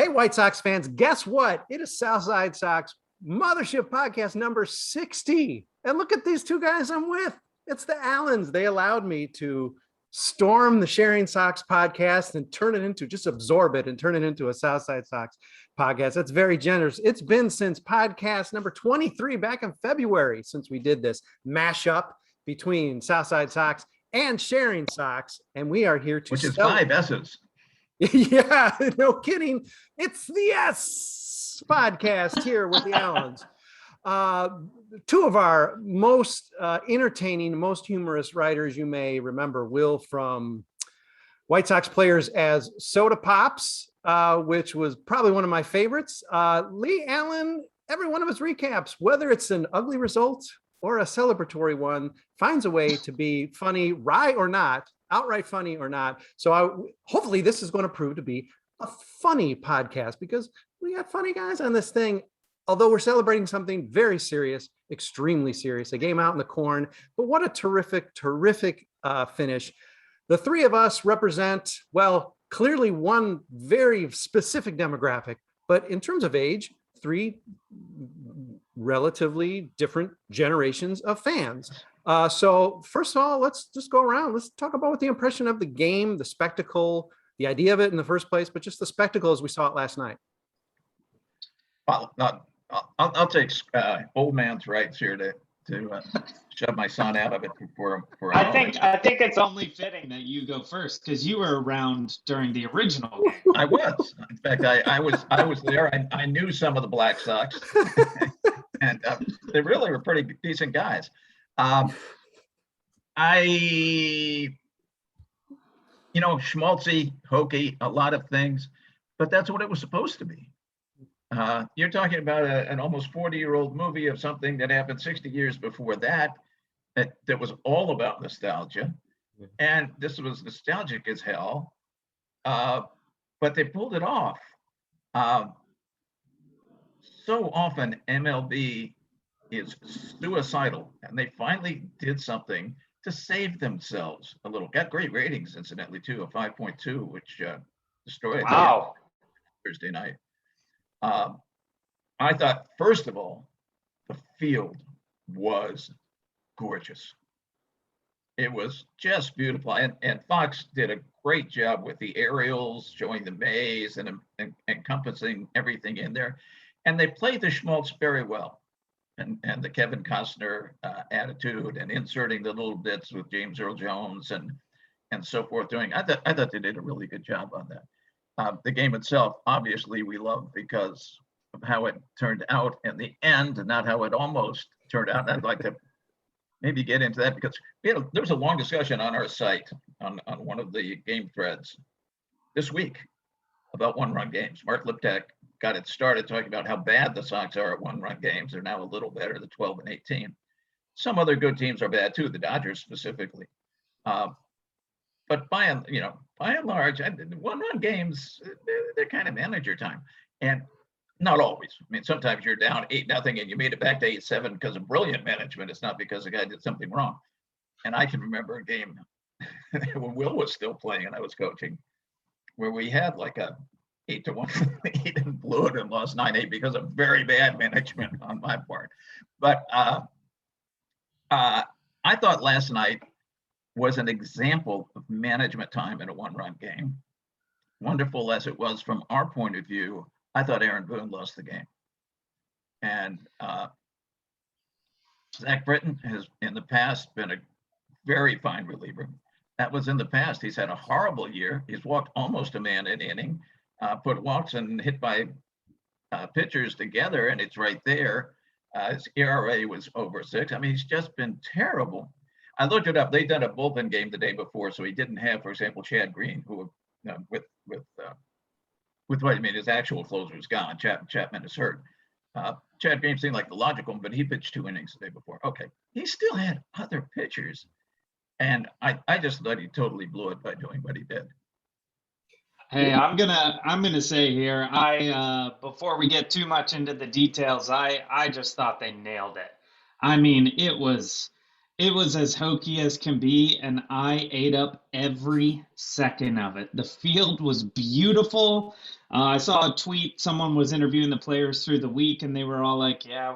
Hey, White Sox fans, guess what? It is Southside Sox Mothership Podcast number 60. And look at these two guys I'm with. It's the Allans. They allowed me to storm the Sharing Sox podcast and turn it into, just absorb it and turn it into a Southside Sox podcast. That's very generous. It's been since podcast number 23 back in February since we did this mashup between Southside Sox and Sharing Sox. And we are here to Which is 5 S's. Yeah, no kidding. It's the S podcast here with the Allans. Two of our most entertaining, most humorous writers you may remember Will from White Sox Players as Soda Pops, which was probably one of my favorites. Leigh, Allan, every one of his recaps, whether it's an ugly result or a celebratory one, finds a way to be funny, right or not, outright funny or not. So hopefully this is going to prove to be a funny podcast because we got funny guys on this thing. Although we're celebrating something very serious, extremely serious, a game out in the corn. But what a terrific finish. The three of us represent, well, clearly one very specific demographic, but in terms of age, three relatively different generations of fans. So first of all, let's just go around. Let's talk about what the impression of the game, the spectacle, the idea of it in the first place, but just the spectacle as we saw it last night. Well, I'll take old man's rights here to shove my son out of it for I think it's only fitting that you go first because you were around during the original game. I was. In fact, I was there. I knew some of the Black Sox, and they really were pretty decent guys. Schmaltzy, hokey, a lot of things, but that's what it was supposed to be. You're talking about an almost 40-year-old movie of something that happened 60 years before that was all about nostalgia. And this was nostalgic as hell, but they pulled it off. So often MLB is suicidal, and they finally did something to save themselves a little. Got great ratings, incidentally, too, a 5.2, which destroyed Thursday night. I thought, first of all, the field was gorgeous. It was just beautiful. And Fox did a great job with the aerials, showing the maze and encompassing everything in there. And they played the schmaltz very well. And the Kevin Costner attitude and inserting the little bits with James Earl Jones and so forth I thought they did a really good job on that. The game itself, obviously, we love because of how it turned out in the end, and not how it almost turned out. And I'd like to maybe get into that because there was a long discussion on our site on one of the game threads this week about one-run games. Mark Liptak got it started talking about how bad the Sox are at one-run games. They're now a little better, the 12 and 18. Some other good teams are bad too, the Dodgers specifically. But by and large, one-run games, they're kind of manager time. And not always. I mean, sometimes you're down 8-0 and you made it back to 8-7 because of brilliant management. It's not because the guy did something wrong. And I can remember a game when Will was still playing and I was coaching where we had like a 8-1 lead and blew it and lost 9-8 because of very bad management on my part. But I thought last night was an example of management time in a one-run game. Wonderful as it was from our point of view, I thought Aaron Boone lost the game. And Zach Britton has in the past been a very fine reliever. That was in the past. He's had a horrible year. He's walked almost a man an inning, put walks and hit by pitchers together, and it's right there. His ERA was over 6. I mean, he's just been terrible. I looked it up. They'd done a bullpen game the day before, so he didn't have, for example, Chad Green, who with what I mean, his actual closer is gone. Chapman is hurt. Chad Green seemed like the logical, but he pitched 2 innings the day before. Okay, he still had other pitchers, and I just thought he totally blew it by doing what he did. Hey, I'm gonna say here, before we get too much into the details, I just thought they nailed it. I mean, it was It was as hokey as can be, and I ate up every second of it. The field was beautiful. I saw a tweet. Someone was interviewing the players through the week, and they were all like, "Yeah,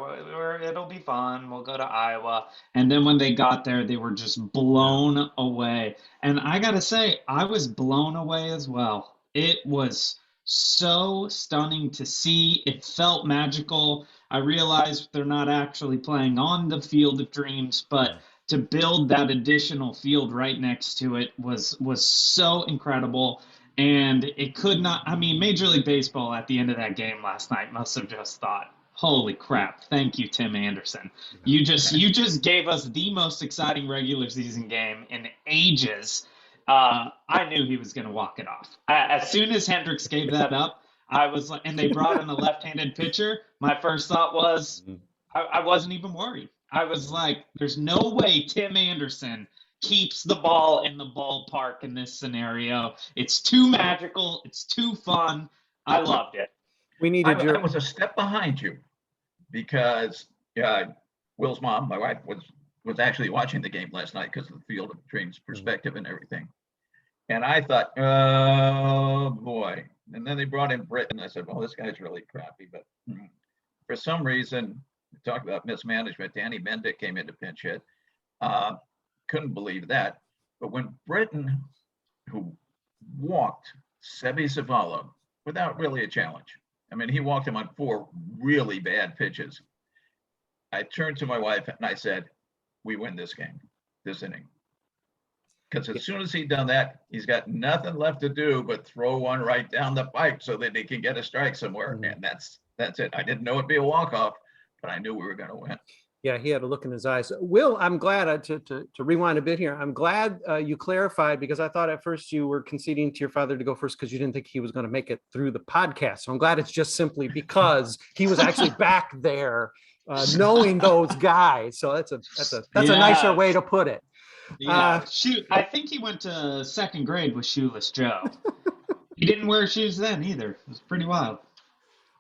it'll be fun. We'll go to Iowa." And then when they got there, they were just blown away. And I gotta say, I was blown away as well. It was so stunning to see. It felt magical. I realized they're not actually playing on the Field of Dreams, but to build that additional field right next to it was so incredible. And it could not, I mean, Major League Baseball at the end of that game last night must have just thought, holy crap, thank you, Tim Anderson. You just gave us the most exciting regular season game in ages. I knew he was going to walk it off. As soon as Hendriks gave that up, I was like, and they brought in a left-handed pitcher. My first thought was, I wasn't even worried. I was like, there's no way Tim Anderson keeps the ball in the ballpark in this scenario. It's too magical. It's too fun. I loved it. We needed I was a step behind you because Will's mom, my wife, was actually watching the game last night because of the Field of Dreams perspective and everything. And I thought, oh boy. And then they brought in Britton. I said, well, this guy's really crappy. But for some reason, we talked about mismanagement. Danny Mendick came in to pinch hit. Couldn't believe that. But when Britton, who walked Seby Zavala without really a challenge, I mean, he walked him on 4 really bad pitches. I turned to my wife and I said, we win this game, this inning. Because as soon as he'd done that, he's got nothing left to do but throw one right down the pipe so that he can get a strike somewhere. And that's it. I didn't know it'd be a walk-off, but I knew we were going to win. Yeah, he had a look in his eyes. Will, I'm glad to rewind a bit here. I'm glad you clarified, because I thought at first you were conceding to your father to go first because you didn't think he was going to make it through the podcast. So I'm glad it's just simply because he was actually back there knowing those guys. So that's a nicer way to put it. Yeah, I think he went to second grade with Shoeless Joe. He didn't wear shoes then either. It was pretty wild.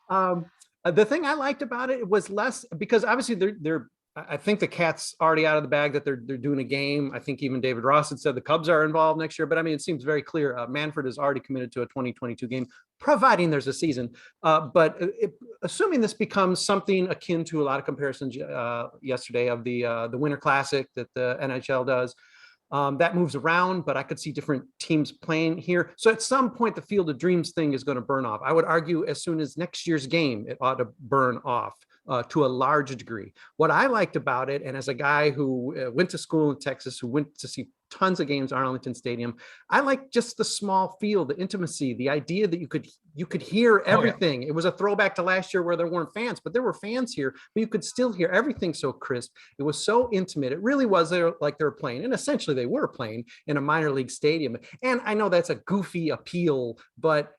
The thing I liked about it was less, because obviously they're I think the cat's already out of the bag that they're doing a game. I think even David Ross had said the Cubs are involved next year, but I mean, it seems very clear. Manfred is already committed to a 2022 game, providing there's a season. Assuming this becomes something akin to a lot of comparisons yesterday of the Winter Classic that the NHL does. That moves around, but I could see different teams playing here. So at some point, the Field of Dreams thing is going to burn off. I would argue as soon as next year's game, it ought to burn off to a large degree. What I liked about it, and as a guy who went to school in Texas, who went to see tons of games at Arlington Stadium, I like just the small field, the intimacy, the idea that you could hear everything. It was a throwback to last year where there weren't fans, but there were fans here, but you could still hear everything so crisp. It was so intimate. It really was like they were playing, and essentially they were playing in a minor league stadium. And I know that's a goofy appeal, but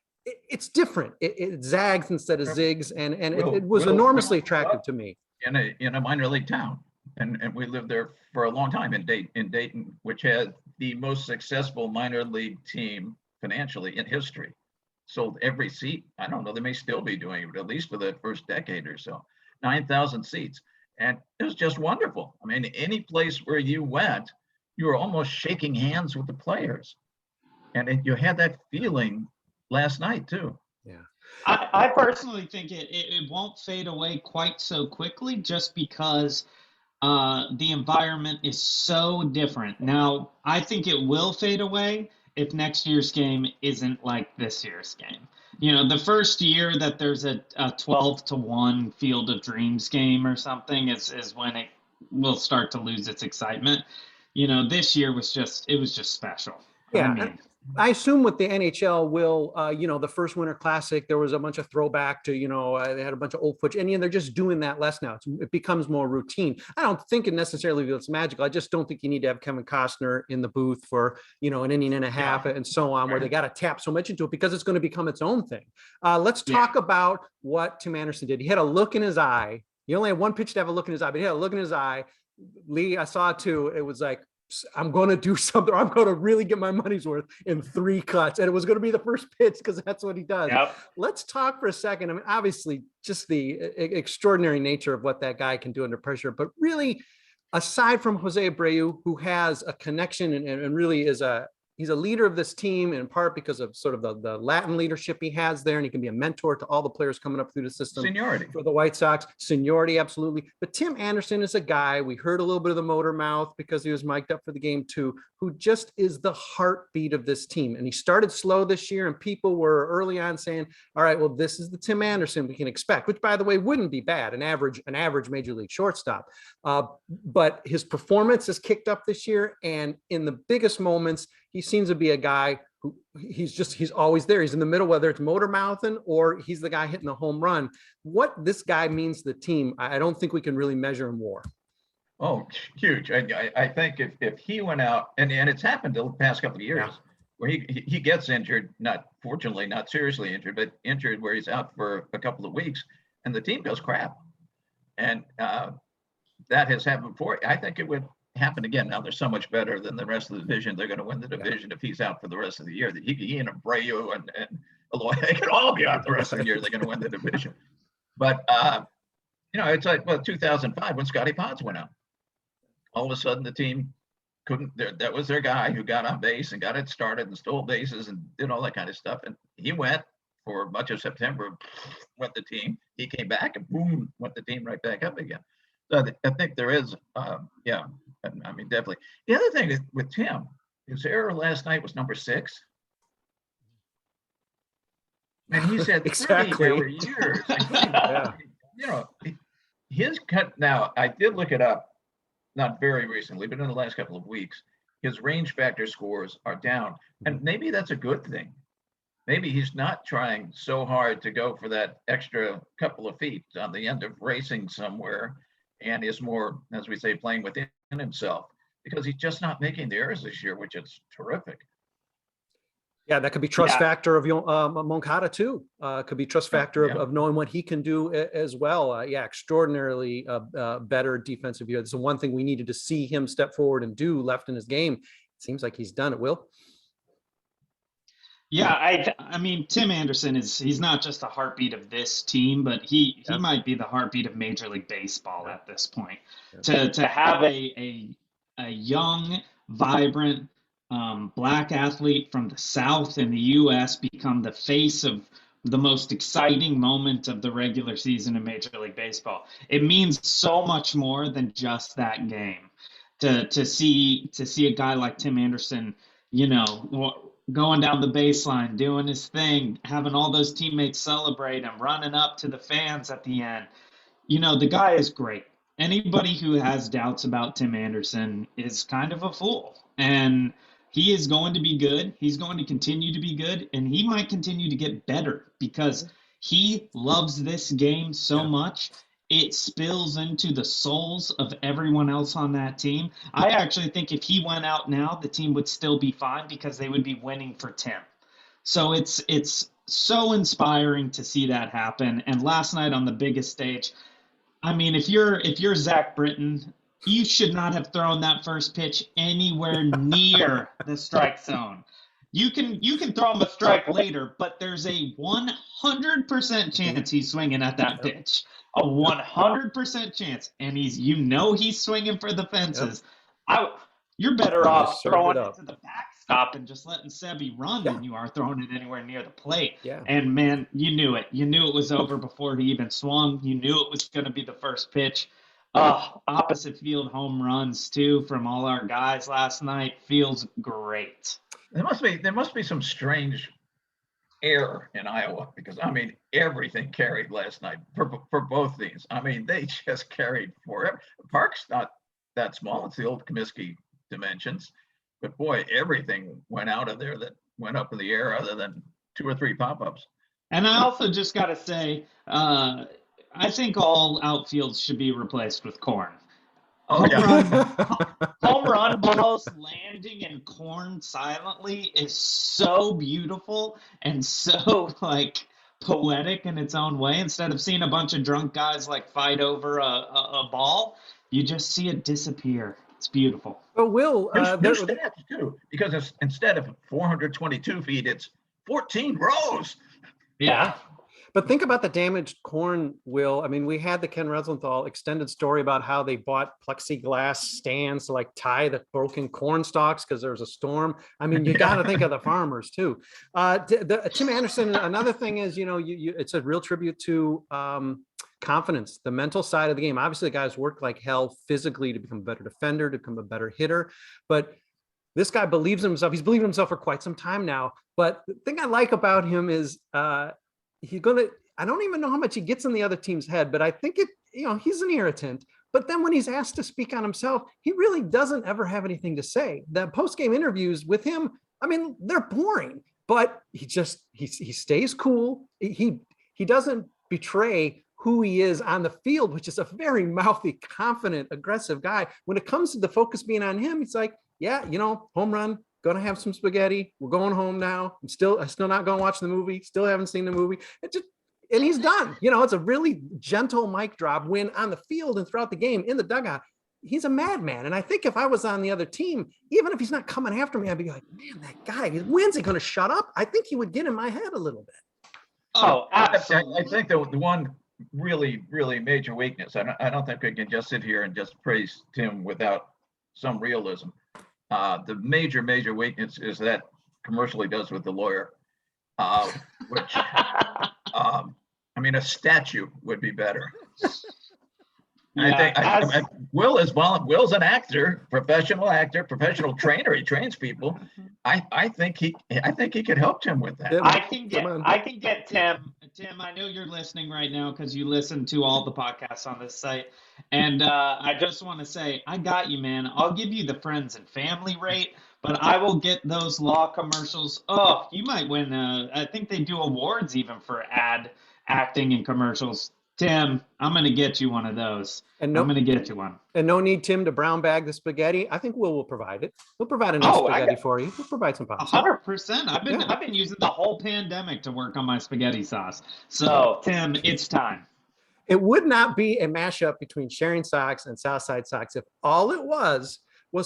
it's different. It zags instead of zigs, and it was enormously attractive to me. In a minor league town, and we lived there for a long time in Dayton, which had the most successful minor league team financially in history. Sold every seat. I don't know, they may still be doing it, at least for the first decade or so. 9,000 seats, and it was just wonderful. I mean, any place where you went, you were almost shaking hands with the players, and you had that feeling last night too. Yeah, I personally think it won't fade away quite so quickly, just because the environment is so different. Now, I think it will fade away if next year's game isn't like this year's game. You know, the first year that there's a 12-1 Field of Dreams game or something is when it will start to lose its excitement. You know, this year was just special. Yeah. I mean, I assume with the NHL will, the first Winter Classic, there was a bunch of throwback to, they had a bunch of old footage, and they're just doing that less now. It becomes more routine. I don't think it necessarily feels magical. I just don't think you need to have Kevin Costner in the booth for, an inning and a half and so on, where they got to tap so much into it, because it's going to become its own thing. Let's talk about what Tim Anderson did. He had a look in his eye. He only had one pitch to have a look in his eye, but he had a look in his eye. Leigh, I saw it too. It was like, I'm going to do something. I'm going to really get my money's worth in 3 cuts. And it was going to be the first pitch, because that's what he does. Yep. Let's talk for a second. I mean, obviously, just the extraordinary nature of what that guy can do under pressure. But really, aside from Jose Abreu, who has a connection and really he's a leader of this team in part because of sort of the Latin leadership he has there, and he can be a mentor to all the players coming up through the system. Seniority for the White Sox, seniority, absolutely. But Tim Anderson is a guy, we heard a little bit of the motor mouth because he was mic'd up for the game too, who just is the heartbeat of this team. And he started slow this year, and people were early on saying, all right, well, this is the Tim Anderson we can expect, which by the way, wouldn't be bad, an average major league shortstop. But his performance has kicked up this year. And in the biggest moments, he seems to be a guy who he's always there. He's in the middle, whether it's motor mouthing or he's the guy hitting the home run. What this guy means to the team, I don't think we can really measure in WAR. Oh, huge. I think if he went out, and it's happened the past couple of years, where he gets injured, fortunately not seriously injured, but injured where he's out for a couple of weeks, and the team goes crap. And that has happened before. I think it would happen again. Now they're so much better than the rest of the division. They're going to win the division if he's out for the rest of the year. That he and Abreu and Eloy, they could all be out the rest of the year. They're going to win the division. But it's like 2005 when Scotty Potts went out. All of a sudden the team couldn't. That was their guy who got on base and got it started and stole bases and did all that kind of stuff. And he went for much of September, went the team. He came back and boom, went the team right back up again. So I think there is, I mean, definitely. The other thing with Tim, his error last night was number 6. And he's had exactly. 30 error years. His cut. Now, I did look it up, not very recently, but in the last couple of weeks, his range factor scores are down. And maybe that's a good thing. Maybe he's not trying so hard to go for that extra couple of feet on the end of racing somewhere, and is more, as we say, playing within himself, because he's just not making the errors this year, which is terrific. Yeah, that could be trust factor of Moncada too. Could be trust factor of knowing what he can do as well. Extraordinarily better defensive year. This is one thing we needed to see him step forward and do left in his game. It seems like he's done it, Will. Yeah, I mean, Tim Anderson he's not just the heartbeat of this team, but he might be the heartbeat of Major League Baseball at this point. To have a young, vibrant Black athlete from the South in the U.S. become the face of the most exciting moment of the regular season in Major League Baseball. It means so much more than just that game. To see a guy like Tim Anderson, going down the baseline, doing his thing, having all those teammates celebrate him, running up to the fans at the end. The guy is great. Anybody who has doubts about Tim Anderson is kind of a fool. And he is going to be good. He's going to continue to be good. And he might continue to get better because he loves this game so much. It spills into the souls of everyone else on that team. I actually think if he went out now, the team would still be fine because they would be winning for Tim. So it's so inspiring to see that happen. And last night on the biggest stage, I mean, if you're Zach Britton, you should not have thrown that first pitch anywhere near the strike zone. You can throw him a strike later, but there's a 100% chance he's swinging at that pitch. A 100% chance, and he's swinging for the fences. You're better off throwing it to the backstop and just letting Sebi run than you are throwing it anywhere near the plate. Yeah. And man, you knew it. You knew it was over before he even swung. You knew it was going to be the first pitch. Opposite field home runs too from all our guys last night. Feels great. There must be some strange air in Iowa because everything carried last night for both teams. They just carried forever. The park's not that small; it's the old Comiskey dimensions, but boy, everything went out of there that went up in the air, other than 2 or 3 pop-ups. And I also just got to say, I think all outfields should be replaced with corn. Home run balls landing in corn silently is so beautiful and so poetic in its own way. Instead of seeing a bunch of drunk guys fight over a ball, you just see it disappear. It's beautiful. But Will, there's stats too, because instead of 422 feet, it's 14 rows. Yeah. But think about the damaged corn, Will. I mean, we had the Ken Reslenthal extended story about how they bought plexiglass stands to like tie the broken corn stalks because there was a storm. I mean, you got to think of the farmers too. Tim Anderson, another thing is, it's a real tribute to confidence, the mental side of the game. Obviously, the guys work like hell physically to become a better defender, to become a better hitter. But this guy believes in himself. He's believed in himself for quite some time now. But the thing I like about him is I don't even know how much he gets in the other team's head, but I think he's an irritant. But then when he's asked to speak on himself, he really doesn't ever have anything to say. The post-game interviews with him, I mean, they're boring, but he stays cool. He doesn't betray who he is on the field, which is a very mouthy, confident, aggressive guy. When it comes to the focus being on him, it's like, yeah, home run, gonna have some spaghetti. We're going home now. I'm still not going to watch the movie. Still haven't seen the movie. And he's done. It's a really gentle mic drop when on the field and throughout the game in the dugout, he's a madman. And I think if I was on the other team, even if he's not coming after me, I'd be like, man, that guy, when's he going to shut up? I think he would get in my head a little bit. Oh, absolutely. I think the one really, really major weakness, I don't think we can just sit here and just praise Tim without some realism. The major weakness is that commercial he does with the lawyer, which, a statue would be better. Yeah, I think Will's an actor, professional trainer. He trains people. I think he could help Tim with that. I can get Tim. Tim, I know you're listening right now because you listen to all the podcasts on this site. And I just want to say, I got you, man. I'll give you the friends and family rate, but I will get those law commercials. Oh, you might win. I think they do awards even for acting in commercials. Tim, I'm going to get you one of those. I'm going to get you one. And no need, Tim, to brown bag the spaghetti. I think Will provide it. We'll provide enough spaghetti for you. We'll provide some pasta. 100%. I've been using the whole pandemic to work on my spaghetti sauce. So, Tim, it's time. It would not be a mashup between Sharing Sox and Southside Sox if all it was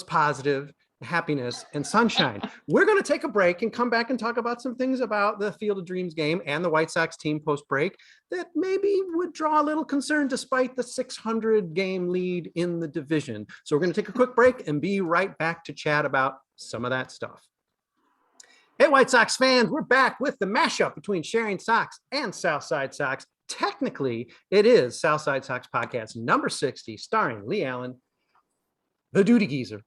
positive happiness and sunshine. We're going to take a break and come back and talk about some things about the Field of Dreams game and the White Sox team post break that maybe would draw a little concern despite the 600 game lead in the division. So we're going to take a quick break and be right back to chat about some of that stuff. Hey, White Sox fans, we're back with the mashup between Sharing Sox and Southside Sox. Technically, it is Southside Sox podcast number 60, starring Leigh Allan, the Duty Geezer,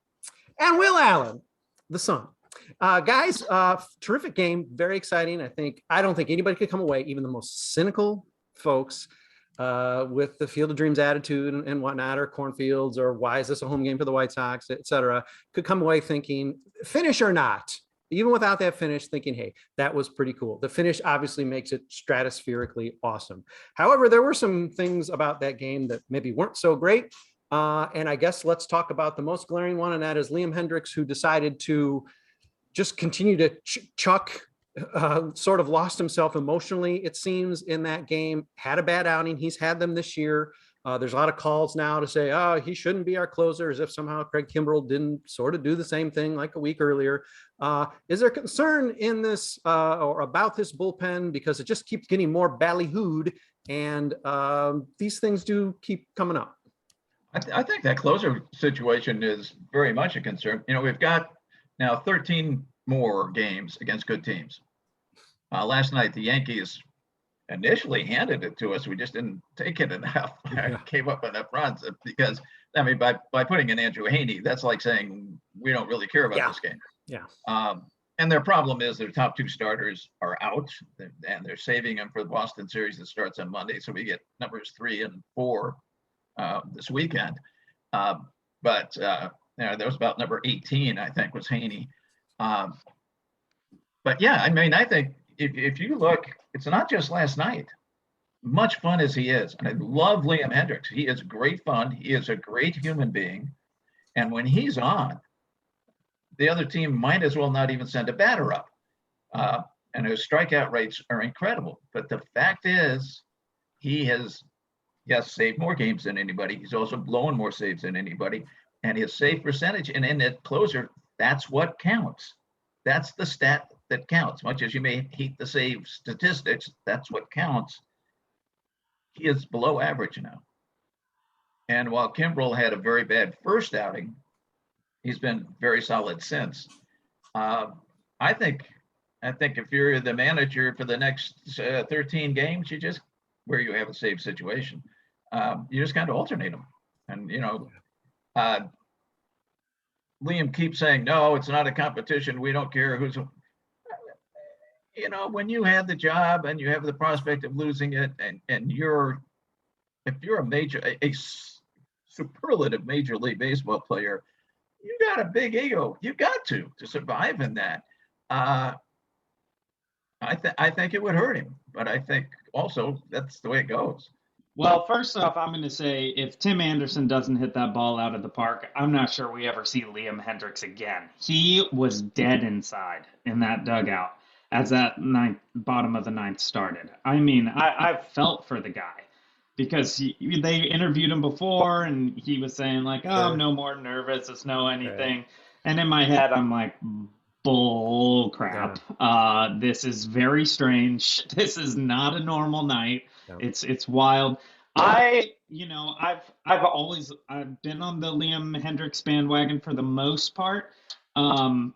and Will Allen, the son. Guys, terrific game, very exciting. I don't think anybody could come away, even the most cynical folks, with the Field of Dreams attitude and whatnot, or cornfields, or why is this a home game for the White Sox, etc., could come away thinking, finish or not, even without that finish, thinking, hey, that was pretty cool. The finish obviously makes it stratospherically awesome. However, there were some things about that game that maybe weren't so great. And I guess let's talk about the most glaring one, and that is Liam Hendriks, who decided to just continue to chuck, sort of lost himself emotionally, it seems, in that game, had a bad outing. He's had them this year. There's a lot of calls now to say, oh, he shouldn't be our closer, as if somehow Craig Kimbrell didn't sort of do the same thing like a week earlier. Is there concern in this or about this bullpen, because it just keeps getting more ballyhooed, and these things do keep coming up? I think that closer situation is very much a concern. We've got now 13 more games against good teams. Last night, the Yankees initially handed it to us. We just didn't take it enough. Came up enough runs because, by putting in Andrew Haney, that's like saying we don't really care about this game. Yeah. And their problem is their top two starters are out, and they're saving them for the Boston series that starts on Monday. So we get numbers 3 and 4 this weekend. But that was about number 18, I think, was Haney. But yeah, I think if you look, it's not just last night. Much fun as he is, and I love Liam Hendriks. He is great fun. He is a great human being. And when he's on, the other team might as well not even send a batter up. And his strikeout rates are incredible. But the fact is, he has, saved more games than anybody. He's also blown more saves than anybody. And his save percentage, and in that closer, that's what counts. That's the stat that counts. Much as you may hate the save statistics, that's what counts. he is below average now. And while Kimbrel had a very bad first outing, he's been very solid since. I think if you're the manager for the next 13 games, where you have a safe situation, you just kind of alternate them. And, Liam keeps saying, no, it's not a competition. We don't care who's, when you have the job and you have the prospect of losing it, and if you're a superlative Major League Baseball player, you got a big ego. You got to survive in that. I think it would hurt him, but I think also that's the way it goes. Well, first off, I'm going to say if Tim Anderson doesn't hit that ball out of the park, I'm not sure we ever see Liam Hendriks again. He was dead inside in that dugout as that bottom of the ninth started. I mean, I felt for the guy because they interviewed him before and he was saying like, oh, I'm no more nervous. It's no anything. Right. And in my head, I'm like, bull crap. Yeah. This is very strange. This is not a normal night. Yeah. It's wild. I've been on the Liam Hendriks bandwagon for the most part. I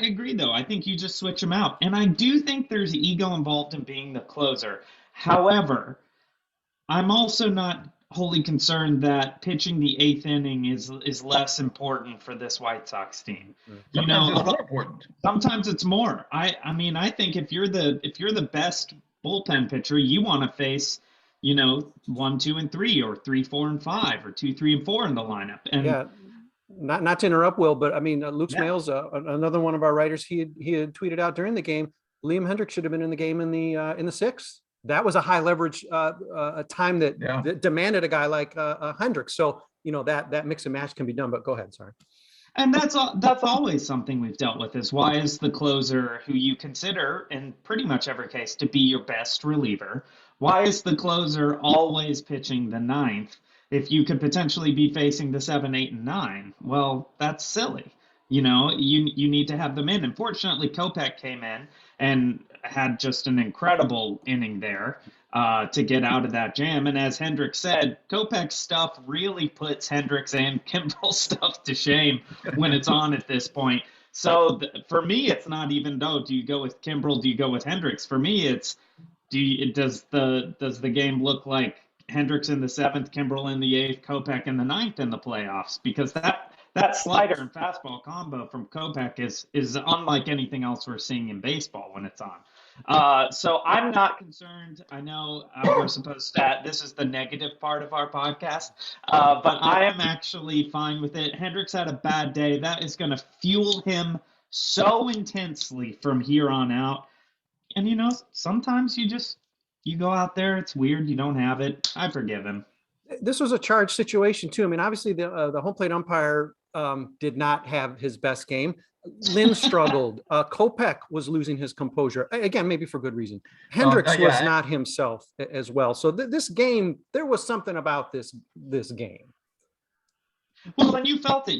agree though. I think you just switch him out. And I do think there's ego involved in being the closer. However, I'm also not wholly concerned that pitching the eighth inning is less important for this White Sox team. Sometimes it's more important. Sometimes it's more. I mean, I think if you're the best bullpen pitcher, you want to face, 1, 2, and 3, or 3, 4, and 5, or 2, 3, and 4 in the lineup. And yeah, not to interrupt, Will, but I mean, Luke Smales, another one of our writers, he had tweeted out during the game, Liam Hendriks should have been in the game in the sixth. That was a high leverage a time that demanded a guy like Hendriks. So that mix and match can be done. But go ahead, sorry. And that's always something we've dealt with is why is the closer who you consider in pretty much every case to be your best reliever, why is the closer always pitching the ninth if you could potentially be facing the 7, 8, and 9? Well, that's silly. You need to have them in. And fortunately, Kopech came in and had just an incredible inning there to get out of that jam. And as Hendriks said, Kopech's stuff really puts Hendriks and Kimbrel's stuff to shame when it's on at this point. So for me, it's not even do you go with Kimbrel, do you go with Hendriks? For me, it's does the game look like Hendriks in the 7th, Kimbrel in the 8th, Kopech in the 9th in the playoffs? Because that slider and fastball combo from Kopech is unlike anything else we're seeing in baseball when it's on. So I'm not concerned. I know we're supposed to, this is the negative part of our podcast, but I am actually fine with it. Hendriks had a bad day. That is going to fuel him so intensely from here on out. And, sometimes you go out there, it's weird, you don't have it. I forgive him. This was a charged situation too. I mean, obviously the home plate umpire did not have his best game. Lynn struggled. Kopech was losing his composure again, maybe for good reason. Hendriks was not himself as well. So this game, there was something about this game. Well, and you felt it.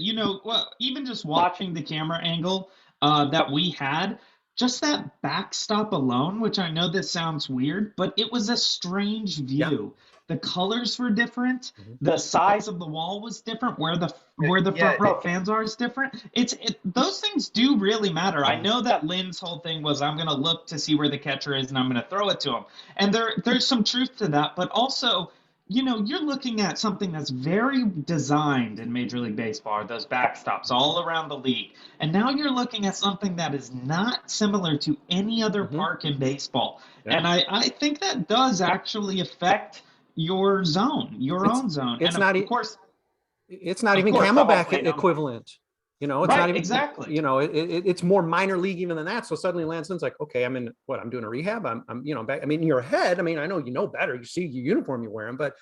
Even just watching the camera angle that we had. Just that backstop alone, which I know this sounds weird, but it was a strange view. Yeah. The colors were different. Mm-hmm. The size of the wall was different. Where the front row fans are is different. Those things do really matter. I know that Lynn's whole thing was I'm going to look to see where the catcher is and I'm going to throw it to him. And there's some truth to that, but also you're looking at something that's very designed in Major League Baseball, those backstops all around the league. And now you're looking at something that is not similar to any other park in baseball. Yeah. And I think that does actually affect your zone, own zone. It's and not, of course, it's not even Camelback equivalent. It's right, not even exactly. It's more minor league even than that. So suddenly Lanson's like, okay, I'm doing a rehab. I'm back. I mean, in your head, I know better. You see your uniform you're wearing, but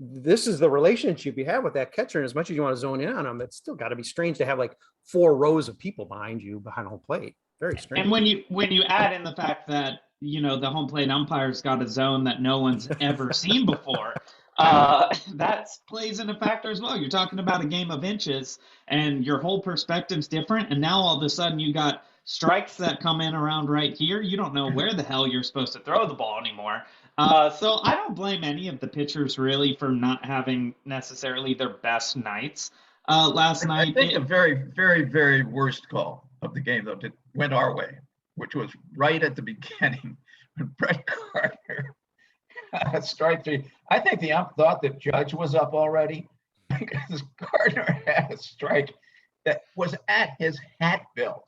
this is the relationship you have with that catcher. And as much as you want to zone in on him, it's still got to be strange to have like 4 rows of people behind home plate. Very strange. And when you add in the fact that the home plate umpire's got a zone that no one's ever seen before. That plays in a factor as well. You're talking about a game of inches and your whole perspective's different. And now all of a sudden you got strikes that come in around right here, you don't know where the hell you're supposed to throw the ball anymore. So I don't blame any of the pitchers really for not having necessarily their best nights. Last I night, think the very, very, very worst call of the game, though, went our way, which was right at the beginning when Brett Gardner strike three. I think the ump thought that Judge was up already because Gardner had a strike that was at his hat bill.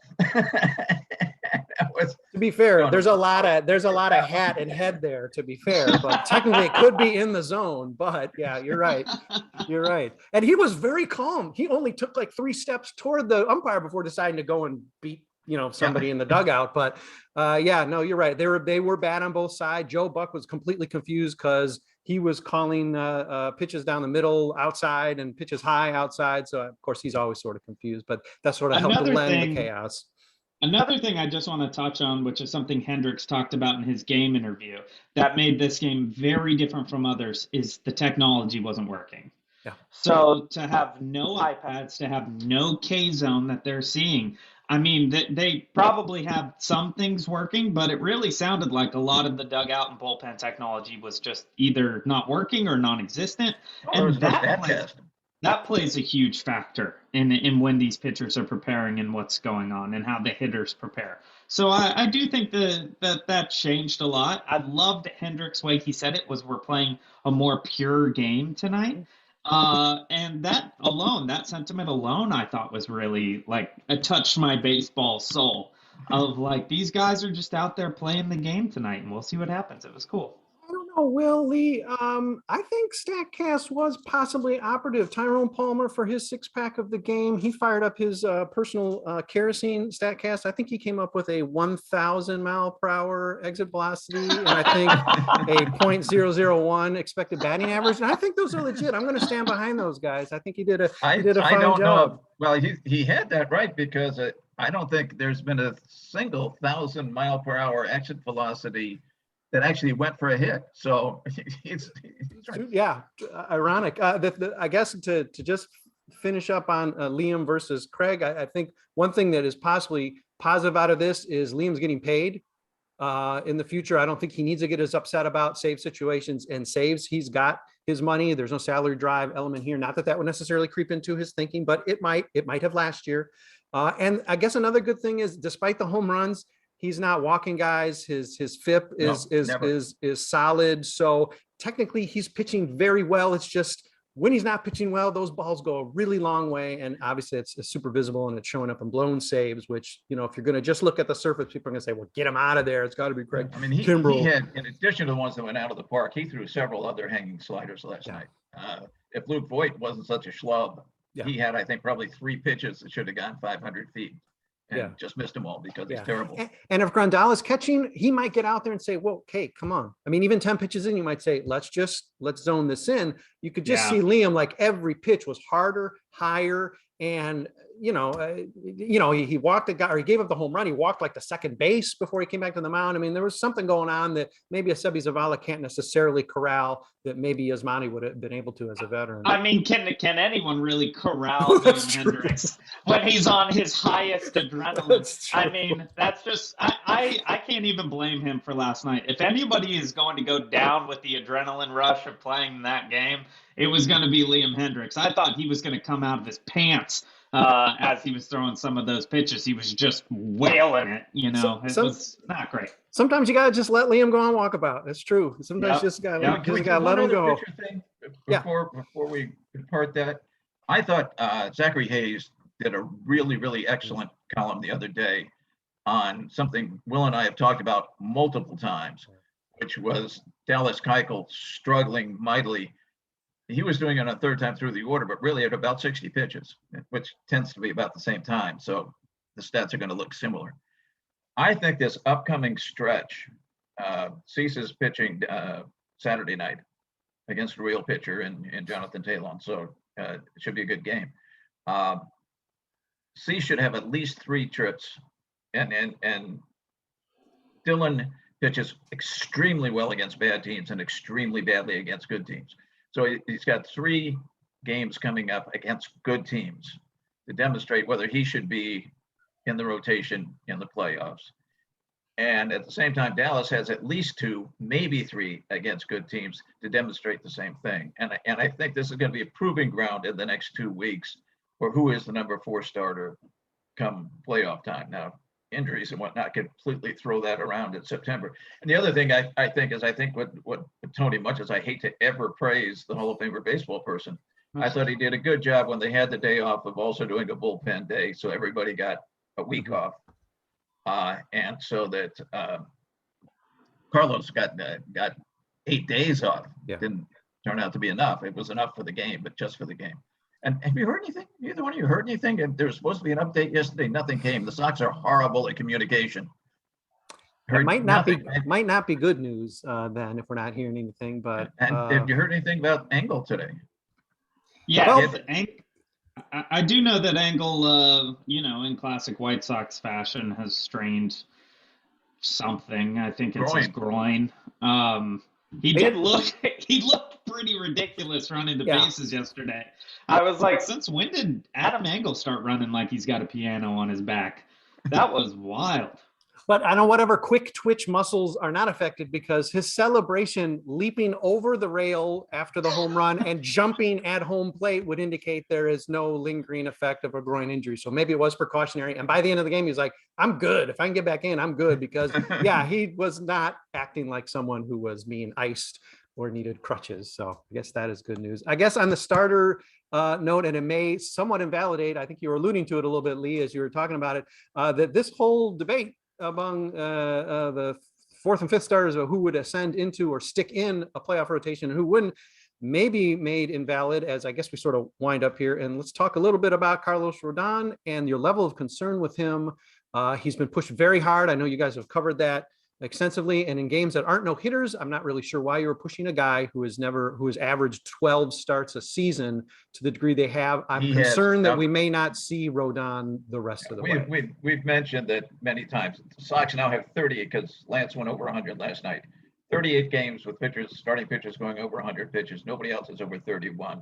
To be fair, there's a lot of hat and head there, to be fair, but technically it could be in the zone. But yeah, you're right. You're right. And he was very calm. He only took like 3 steps toward the umpire before deciding to go and beat, somebody in the dugout. But yeah, no, you're right. They were bad on both sides. Joe Buck was completely confused because he was calling pitches down the middle outside and pitches high outside. So of course he's always sort of confused, but that sort of helped to lend the chaos. Another thing I just want to touch on, which is something Hendriks talked about in his game interview that made this game very different from others, is the technology wasn't working. Yeah. So to have no iPads, to have no K-zone that they're seeing, I mean, they probably have some things working, but it really sounded like a lot of the dugout and bullpen technology was just either not working or non-existent. And that plays a huge factor in when these pitchers are preparing and what's going on and how the hitters prepare. So I do think that changed a lot. I loved Hendriks' way he said it was we're playing a more pure game tonight. And that sentiment alone, I thought was really like it touched my baseball soul of like, these guys are just out there playing the game tonight and we'll see what happens. It was cool. I don't know, Will Lee. I think StatCast was possibly operative. Tyrone Palmer for his 6-pack of the game. He fired up his personal kerosene StatCast. I think he came up with a 1,000 mile per hour exit velocity, and I think a .001 expected batting average. And I think those are legit. I'm going to stand behind those guys. I think he did a fine job. Well, he had that right because I don't think there's been a single 1,000 mile per hour exit velocity that actually went for a hit. So it's right. Yeah, ironic. I guess to just finish up on Liam versus Craig, I think one thing that is possibly positive out of this is Liam's getting paid in the future. I don't think he needs to get as upset about save situations and saves. He's got his money. There's no salary drive element here. Not that would necessarily creep into his thinking, but it might have last year. And I guess another good thing is, despite the home runs, he's not walking guys. His FIP is solid. So technically he's pitching very well. It's just when he's not pitching well, those balls go a really long way. And obviously it's super visible and it's showing up in blown saves, which, if you're going to just look at the surface, people are going to say, well, get him out of there. It's got to be Craig. I mean, he had, in addition to the ones that went out of the park, he threw several other hanging sliders last night. If Luke Voigt wasn't such a schlub, he had, I think, probably 3 pitches that should have gone 500 feet. And just missed them all because he's terrible. And if Grandal is catching, he might get out there and say, well, okay, come on. I mean, even 10 pitches in, you might say, let's zone this in. You could just see Liam, like every pitch was harder, higher. And, he walked the guy, or he gave up the home run. He walked like the second base before he came back to the mound. I mean, there was something going on that maybe a Sebi Zavala can't necessarily corral that maybe Yasmani would have been able to as a veteran. I mean, can anyone really corral Liam Hendriks when he's on his highest adrenaline? I mean, that's just, I can't even blame him for last night. If anybody is going to go down with the adrenaline rush of playing that game, it was going to be Liam Hendriks. I thought he was going to come out of his pants as he was throwing some of those pitches. He was just wailing it, it was not great. Sometimes you got to just let Liam go on walkabout. That's true. Sometimes you just got to let him go. Before we depart that, I thought Zachary Hayes did a really, really excellent column the other day on something Will and I have talked about multiple times, which was Dallas Keuchel struggling mightily. He was doing it on 3rd time through the order, but really at about 60 pitches, which tends to be about the same time. So the stats are going to look similar. I think this upcoming stretch, Cease's pitching Saturday night against a real pitcher in Jonathan Talon. So it should be a good game. Cease should have at least 3 trips, and Dylan pitches extremely well against bad teams and extremely badly against good teams. So he's got 3 games coming up against good teams to demonstrate whether he should be in the rotation in the playoffs. And at the same time, Dallas has at least 2, maybe 3 against good teams to demonstrate the same thing. And I think this is going to be a proving ground in the next 2 weeks for who is the number 4 starter come playoff time. Now, injuries and whatnot completely throw that around in September. And the other thing I think is what Tony, much as I hate to ever praise the Hall of Famer baseball person, I thought he did a good job when they had the day off of also doing a bullpen day. So everybody got a week off. And so that Carlos got 8 days off. Yeah. Didn't turn out to be enough. It was enough for the game, but just for the game. And have you heard anything? Either one of you heard anything? There was supposed to be an update yesterday. Nothing came. The Sox are horrible at communication. It might not be good news then if we're not hearing anything. But and have you heard anything about Engel today? Yeah, Well, I do know that Engel, in classic White Sox fashion, has strained something. I think it's his groin. He looked pretty ridiculous running the bases yesterday. I was like, since when did Adam Engel start running like he's got a piano on his back? That was wild. But I know whatever quick twitch muscles are not affected because his celebration leaping over the rail after the home run and jumping at home plate would indicate there is no lingering effect of a groin injury. So maybe it was precautionary. And by the end of the game, he's like, I'm good. If I can get back in, I'm good. Because he was not acting like someone who was being iced or needed crutches. So I guess that is good news. I guess on the starter note, and it may somewhat invalidate, I think you were alluding to it a little bit, Leigh, as you were talking about it, that this whole debate among the 4th and 5th starters of who would ascend into or stick in a playoff rotation and who wouldn't may be made invalid, as I guess we sort of wind up here. And let's talk a little bit about Carlos Rodón and your level of concern with him. He's been pushed very hard. I know you guys have covered that extensively, and in games that aren't no hitters, I'm not really sure why you were pushing a guy who has averaged 12 starts a season to the degree they have. I'm concerned that we may not see Rodón the rest of the way. We've mentioned that many times. The Sox now have 30 because Lance went over 100 last night. 38 games with starting pitchers going over 100 pitches. Nobody else is over 31.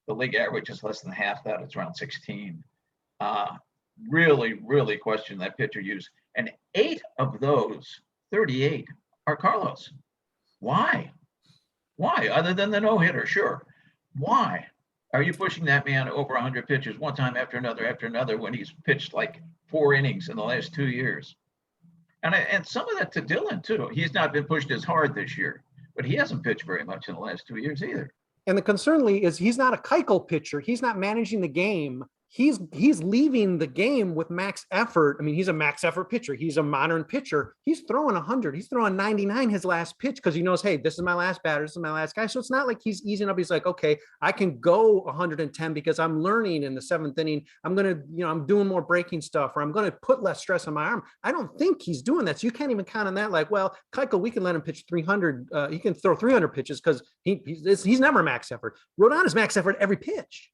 The league average is less than half that. It's around 16. Really, really question that pitcher use. And 8 of those 38 are Carlos. Why? Other than the no-hitter, sure. Why are you pushing that man over 100 pitches one time after another when he's pitched like 4 innings in the last 2 years? And some of that to Dylan too. He's not been pushed as hard this year, but he hasn't pitched very much in the last 2 years either. And the concern, Leigh, is he's not a Keuchel pitcher. He's not managing the game. He's leaving the game with max effort. I mean, he's a max effort pitcher. He's a modern pitcher. He's throwing 100. He's throwing 99 his last pitch because he knows, hey, this is my last batter. This is my last guy. So it's not like he's easing up. He's like, okay, I can go 110 because I'm learning in the 7th inning. I'm going to, I'm doing more breaking stuff, or I'm going to put less stress on my arm. I don't think he's doing that. So you can't even count on that. Like, well, Keuchel, we can let him pitch 300. He can throw 300 pitches because he's never max effort. Rodón is max effort every pitch.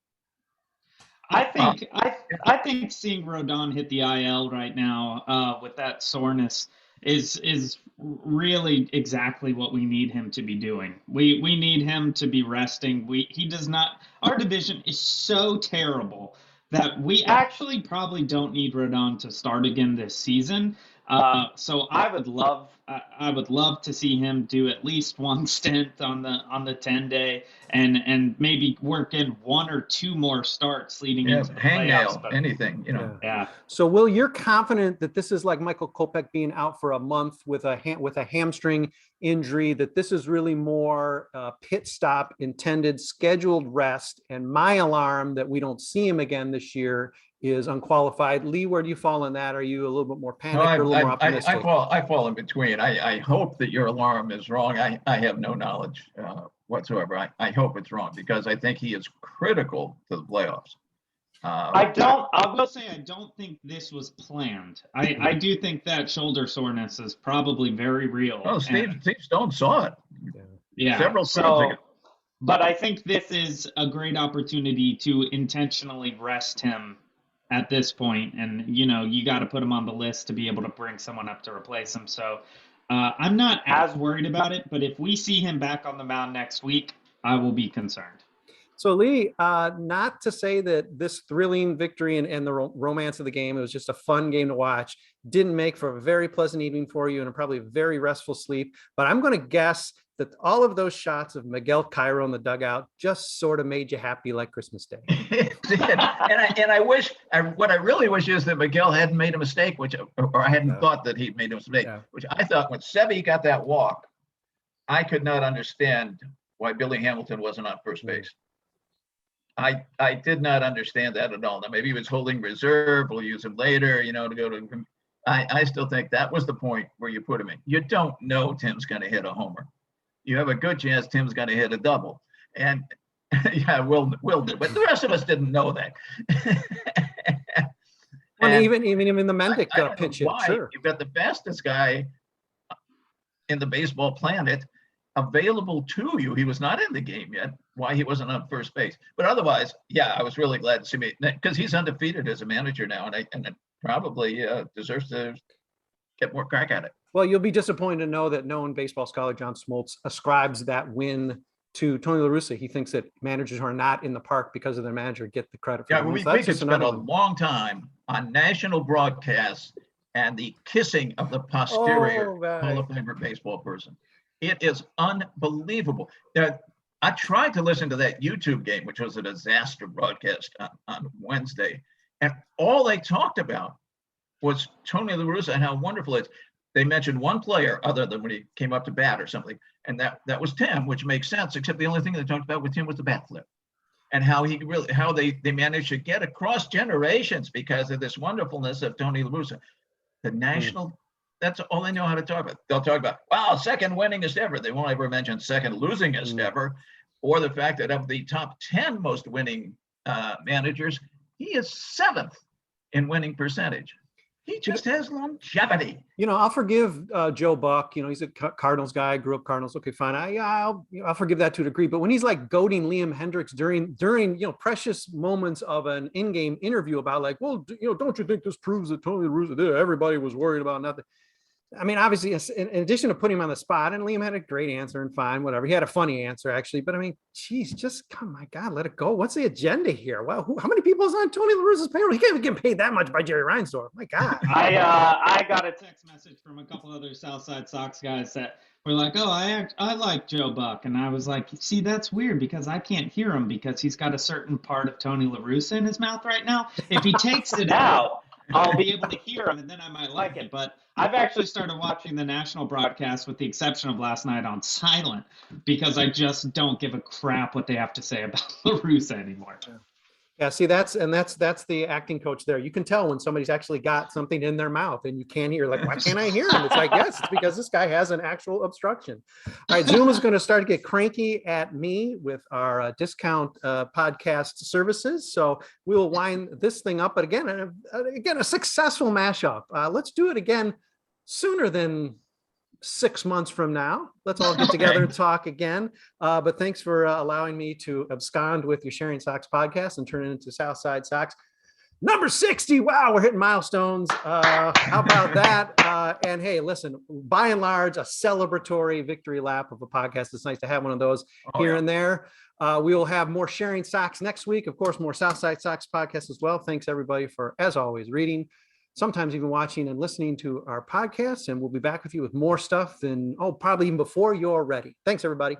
I think seeing Rodón hit the IL right now with that soreness is really exactly what we need him to be doing. We need him to be resting. He does not. Our division is so terrible that we actually probably don't need Rodón to start again this season. So I would love to see him do at least one stint on the 10-day and maybe work in 1 or 2 more starts leading into the playoffs. But anything, Yeah. So, Will, you're confident that this is like Michael Kopech being out for a month with a hamstring injury, that this is really more pit stop intended, scheduled rest, and my alarm that we don't see him again this year is unqualified. Leigh, where do you fall in that? Are you a little bit more panicked or a little more optimistic? I fall in between. I hope that your alarm is wrong. I have no knowledge whatsoever. I hope it's wrong because I think he is critical to the playoffs. I will say I don't think this was planned. I do think that shoulder soreness is probably very real. Oh, Steve Stone saw it. Yeah. Several starts ago. But I think this is a great opportunity to intentionally rest him at this point, and you got to put him on the list to be able to bring someone up to replace him. So I'm not as worried about it, but if we see him back on the mound next week, I will be concerned. So Leigh, not to say that this thrilling victory and the romance of the game, it was just a fun game to watch, didn't make for a very pleasant evening for you and probably a very restful sleep. But I'm going to guess that all of those shots of Miguel Cairo in the dugout just sort of made you happy like Christmas Day. It did. And I wish, what I really wish is that Miguel hadn't made a mistake, or I hadn't thought that he'd made a mistake, which I thought when Sevy got that walk, I could not understand why Billy Hamilton wasn't on first base. I did not understand that at all. Now, maybe he was holding reserve. We'll use him later, to go to him. I still think that was the point where you put him in. You don't know Tim's going to hit a homer. You have a good chance Tim's going to hit a double. And yeah, we'll do. But the rest of us didn't know that. And even in the Mendick pitch hit, sure. You've got the fastest guy in the baseball planet available to you. He was not in the game yet. Why he wasn't on first base? But otherwise, yeah, I was really glad to see me, because he's undefeated as a manager now, and probably deserves to get more crack at it. Well, you'll be disappointed to know that known baseball scholar John Smoltz ascribes that win to Tony La Russa. He thinks that managers who are not in the park because of their manager get the credit for we could spend a long time on national broadcasts and the kissing of the posterior Hall of Famer baseball person. It is unbelievable. I tried to listen to that YouTube game, which was a disaster broadcast on Wednesday, and all they talked about was Tony La Russa and how wonderful it is. They mentioned one player other than when he came up to bat or something, and that was Tim, which makes sense, except the only thing they talked about with Tim was the bat flip, and how they managed to get across generations because of this wonderfulness of Tony La Russa. The national, that's all they know how to talk about. They'll talk about, wow, second winningest ever. They won't ever mention second losingest ever, or the fact that of the top 10 most winning managers, he is 7th in winning percentage. He just has longevity. I'll forgive Joe Buck. He's a Cardinals guy, grew up Cardinals. Okay, fine. I'll forgive that to a degree. But when he's like goading Liam Hendriks during precious moments of an in-game interview about like, well, don't you think this proves that Tony La Russa did? Everybody was worried about nothing. I mean, obviously, in addition to putting him on the spot, and Liam had a great answer and fine, whatever. He had a funny answer, actually. But I mean, geez, just my God, let it go. What's the agenda here? Well, how many people is on Tony La Russa's payroll? He can't even get paid that much by Jerry Reinsdorf. My God. I got a text message from a couple other Southside Sox guys that were like, oh, I like Joe Buck. And I was like, see, that's weird because I can't hear him because he's got a certain part of Tony La Russa in his mouth right now. If he takes it out, I'll be able to hear him, and then I might like it. But I've actually started watching the national broadcast, with the exception of last night, on silent, because I just don't give a crap what they have to say about La Russa anymore. Yeah, see, that's the acting coach there. You can tell when somebody's actually got something in their mouth and you can't hear, like, why can't I hear him? It's like, yes, it's because this guy has an actual obstruction. All right, Zoom is going to start to get cranky at me with our discount podcast services. So we will wind this thing up. But again, a successful mashup. Let's do it again sooner than 6 months from now. Let's all get together and talk again. But thanks for allowing me to abscond with your Sharing Sox podcast and turn it into Southside Sox. Number 60. Wow, we're hitting milestones. How about that? And hey, listen, by and large, a celebratory victory lap of a podcast. It's nice to have one of those here and there. We will have more Sharing Sox next week. Of course, more Southside Sox podcasts as well. Thanks everybody for, as always, reading, sometimes even watching and listening to our podcasts. And we'll be back with you with more stuff than, probably even before you're ready. Thanks, everybody.